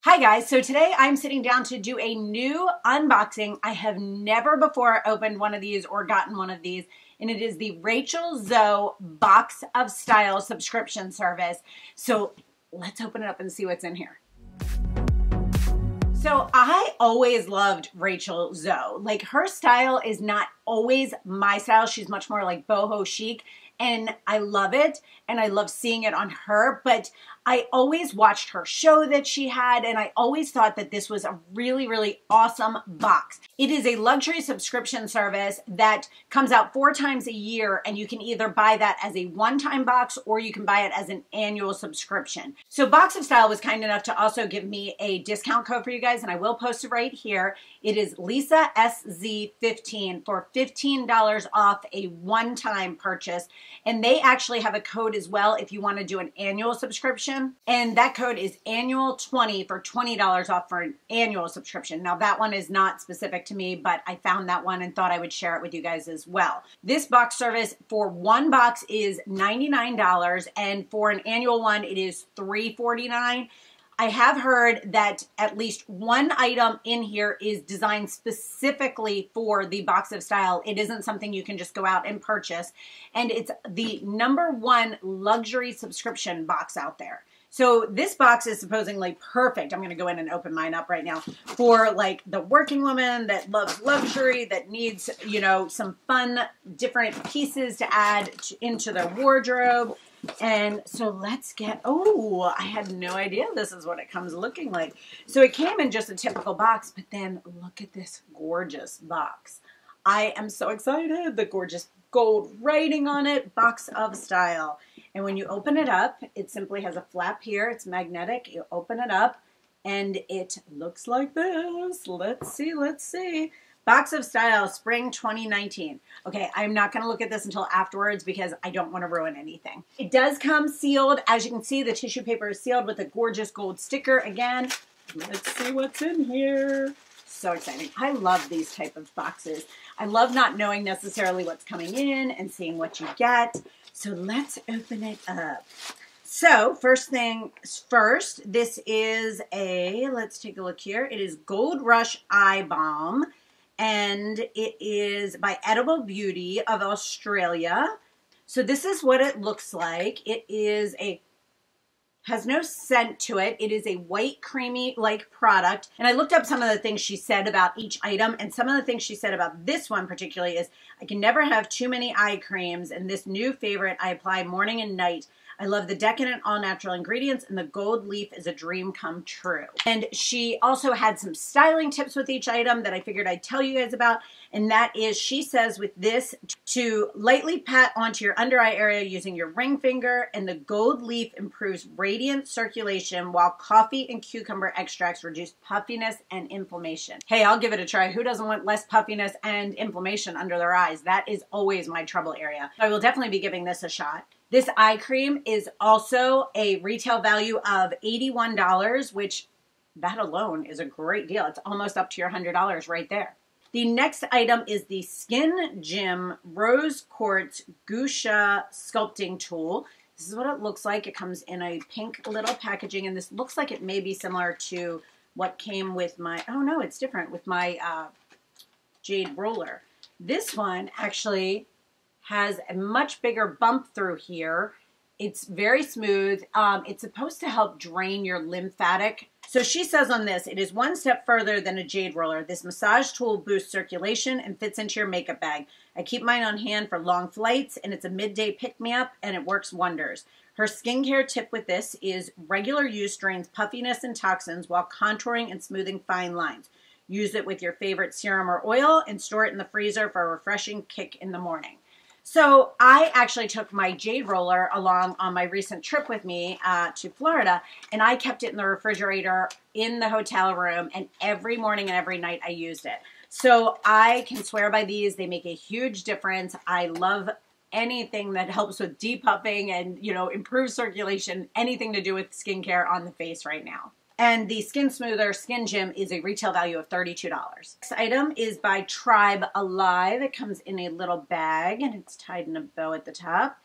Hi guys, so today I'm sitting down to do a new unboxing. I have never before opened one of these or gotten one of these, and it is the Rachel Zoe Box of Style subscription service. So let's open it up and see what's in here. So I always loved Rachel Zoe. Like, her style is not always my style. She's much more like boho chic, and I love it, and I love seeing it on her, but I always watched her show that she had, and I always thought that this was a really, really awesome box. It is a luxury subscription service that comes out 4 times a year, and you can either buy that as a one-time box or you can buy it as an annual subscription. So Box of Style was kind enough to also give me a discount code for you guys, and I will post it right here. It is Lisa SZ15 for $15 off a one-time purchase. And they actually have a code as well if you want to do an annual subscription. And that code is annual20 for $20 off for an annual subscription. Now that one is not specific to me, but I found that one and thought I would share it with you guys as well. This box service for one box is $99, and for an annual one it is $349. I have heard that at least one item in here is designed specifically for the Box of Style. It isn't something you can just go out and purchase. And it's the #1 luxury subscription box out there. So this box is supposedly perfect. I'm going to go in and open mine up right now for like the working woman that loves luxury, that needs, you know, some fun, different pieces to add into their wardrobe. And so let's get, oh, I had no idea this is what it comes looking like. So it came in just a typical box, but then look at this gorgeous box. I am so excited. The gorgeous gold writing on it, Box of Style. And when you open it up, it simply has a flap here. It's magnetic. You open it up and it looks like this. Let's see, let's see. Box of Style, Spring 2019. Okay, I'm not going to look at this until afterwards because I don't want to ruin anything. It does come sealed. As you can see, the tissue paper is sealed with a gorgeous gold sticker. Again, let's see what's in here. So exciting. I love these type of boxes. I love not knowing necessarily what's coming in and seeing what you get. So let's open it up. So first things first, this is a, let's take a look here. It is Gold Rush Eye Balm. And it is by Edible Beauty of Australia. So this is what it looks like. It is has no scent to it. It is a white creamy like product. And I looked up some of the things she said about each item, and some of the things she said about this one particularly is, I can never have too many eye creams, and this new favorite I apply morning and night. I love the decadent all-natural ingredients, and the gold leaf is a dream come true. And she also had some styling tips with each item that I figured I'd tell you guys about, and that is, she says with this, to lightly pat onto your under eye area using your ring finger, and the gold leaf improves radiant circulation, while coffee and cucumber extracts reduce puffiness and inflammation. Hey, I'll give it a try. Who doesn't want less puffiness and inflammation under their eyes? That is always my trouble area. I will definitely be giving this a shot. This eye cream is also a retail value of $81, which that alone is a great deal. It's almost up to your $100 right there. The next item is the Skin Gym Rose Quartz Gousha Sculpting Tool. This is what it looks like. It comes in a pink little packaging, and this looks like it may be similar to what came with my, oh no, it's different, with my jade roller. This one actually has a much bigger bump through here. It's very smooth. It's supposed to help drain your lymphatic. So she says on this, it is one step further than a jade roller. This massage tool boosts circulation and fits into your makeup bag. I keep mine on hand for long flights, and it's a midday pick-me-up, and it works wonders. Her skincare tip with this is regular use drains puffiness and toxins while contouring and smoothing fine lines. Use it with your favorite serum or oil and store it in the freezer for a refreshing kick in the morning. So I actually took my jade roller along on my recent trip with me to Florida, and I kept it in the refrigerator in the hotel room, and every morning and every night I used it. So I can swear by these. They make a huge difference. I love anything that helps with depuffing and, you know, improves circulation, anything to do with skincare on the face right now. And the Skin Smoother Skin Gym is a retail value of $32. This item is by Tribe Alive. It comes in a little bag, and it's tied in a bow at the top.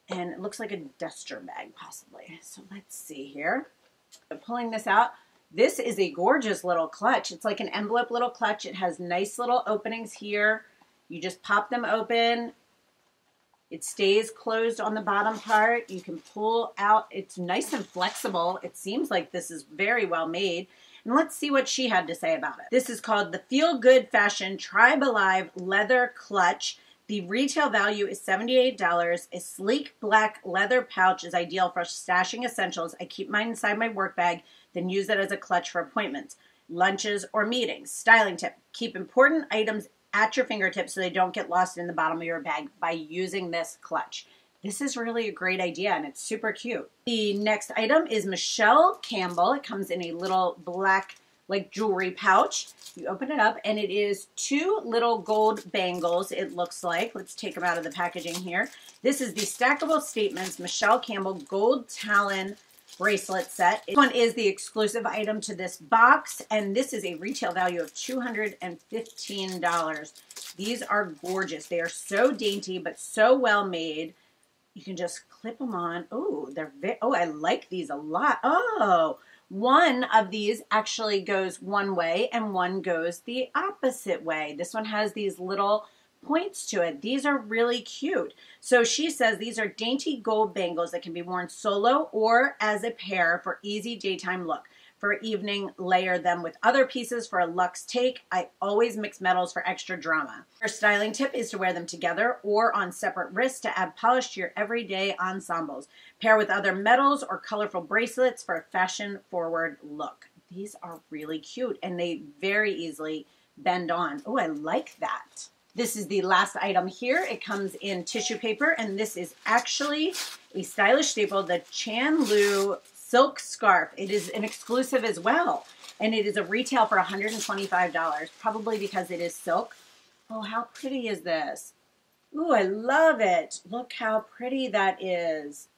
And it looks like a duster bag, possibly. So let's see here. So pulling this out, This is a gorgeous little clutch. It's like an envelope little clutch. It has nice little openings here. You just pop them open. It stays closed on the bottom part. You can pull out. It's nice and flexible. It seems like this is very well made. And let's see what she had to say about it. This is called the Feel Good Fashion Tribe Alive Leather Clutch. The retail value is $78. A sleek black leather pouch is ideal for stashing essentials. I keep mine inside my work bag, then use it as a clutch for appointments, lunches, or meetings. Styling tip: keep important items at your fingertips so they don't get lost in the bottom of your bag by using this clutch. This is really a great idea, and it's super cute. The next item is Michelle Campbell. It comes in a little black like jewelry pouch. You open it up and it is 2 little gold bangles, it looks like. Let's take them out of the packaging here. This is the Stackable Statements Michelle Campbell Gold Talon bracelet set. This one is the exclusive item to this box, and this is a retail value of $215. These are gorgeous. They are so dainty but so well made. You can just clip them on. Oh, I like these a lot. Oh, one of these actually goes one way and one goes the opposite way. This one has these little points to it. These are really cute. So she says these are dainty gold bangles that can be worn solo or as a pair for easy daytime look. For evening, layer them with other pieces for a luxe take. I always mix metals for extra drama. Her styling tip is to wear them together or on separate wrists to add polish to your everyday ensembles. Pair with other metals or colorful bracelets for a fashion-forward look. These are really cute, and they very easily bend on. Oh, I like that. This is the last item here. It comes in tissue paper, and this is actually a stylish staple, the Chanlu silk scarf. It is an exclusive as well, and it is a retail for $125, probably because it is silk. Oh, how pretty is this? Ooh, I love it. Look how pretty that is.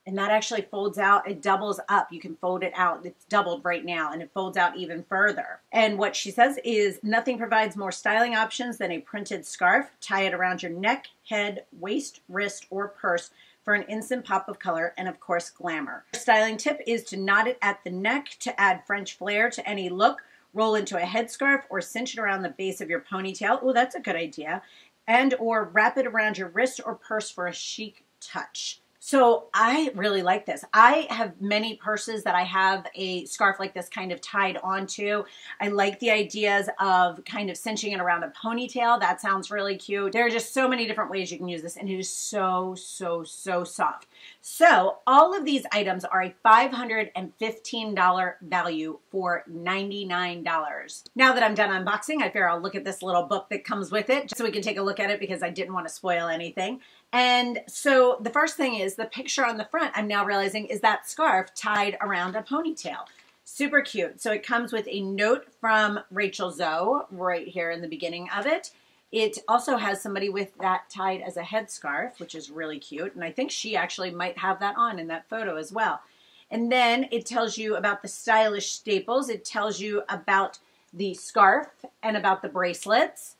And that actually folds out. It doubles up. You can fold it out. It's doubled right now, and it folds out even further. And what she says is, nothing provides more styling options than a printed scarf. Tie it around your neck, head, waist, wrist, or purse for an instant pop of color and, of course, glamour. Her styling tip is to knot it at the neck to add French flair to any look. Roll into a headscarf or cinch it around the base of your ponytail. Oh, that's a good idea. And or wrap it around your wrist or purse for a chic touch. So I really like this. I have many purses that I have a scarf like this kind of tied onto. I like the ideas of kind of cinching it around a ponytail. That sounds really cute. There are just so many different ways you can use this, and it is so, so, so soft. So all of these items are a $515 value for $99. Now that I'm done unboxing, I figure I'll look at this little book that comes with it just so we can take a look at it, because I didn't want to spoil anything. And so the first thing is the picture on the front, I'm now realizing, is that scarf tied around a ponytail. Super cute. So it comes with a note from Rachel Zoe right here in the beginning of it. It also has somebody with that tied as a headscarf, which is really cute. And I think she actually might have that on in that photo as well. And then it tells you about the stylish staples. It tells you about the scarf and about the bracelets.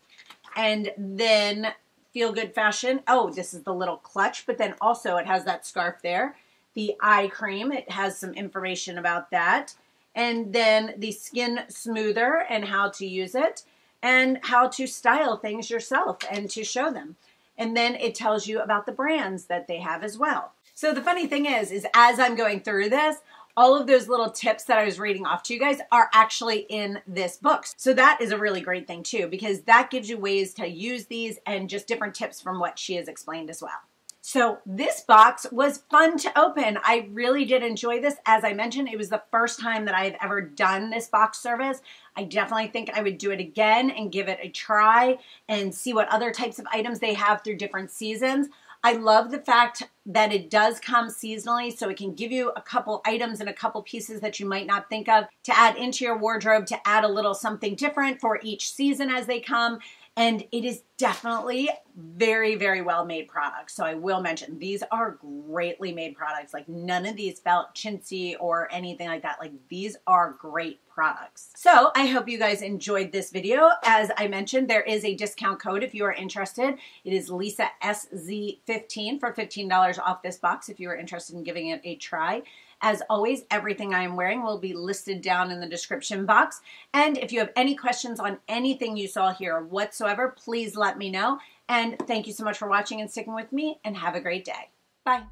And then Feel Good Fashion. Oh, this is the little clutch, but then also it has that scarf there. The eye cream, it has some information about that. And then the skin smoother and how to use it, and how to style things yourself and to show them. And then it tells you about the brands that they have as well. So the funny thing is as I'm going through this, all of those little tips that I was reading off to you guys are actually in this book. So that is a really great thing too, because that gives you ways to use these and just different tips from what she has explained as well. So this box was fun to open. I really did enjoy this. As I mentioned, it was the first time that I have ever done this box service. I definitely think I would do it again and give it a try and see what other types of items they have through different seasons. I love the fact that it does come seasonally, so it can give you a couple items and a couple pieces that you might not think of to add into your wardrobe, to add a little something different for each season as they come. And it is definitely very, very well made products. So I will mention, these are greatly made products. Like, none of these felt chintzy or anything like that. Like, these are great products. So I hope you guys enjoyed this video. As I mentioned, there is a discount code if you are interested. It is LisaSZ15 for $15 off this box if you are interested in giving it a try. As always, everything I am wearing will be listed down in the description box. And if you have any questions on anything you saw here whatsoever, please let me know. And thank you so much for watching and sticking with me, and have a great day. Bye.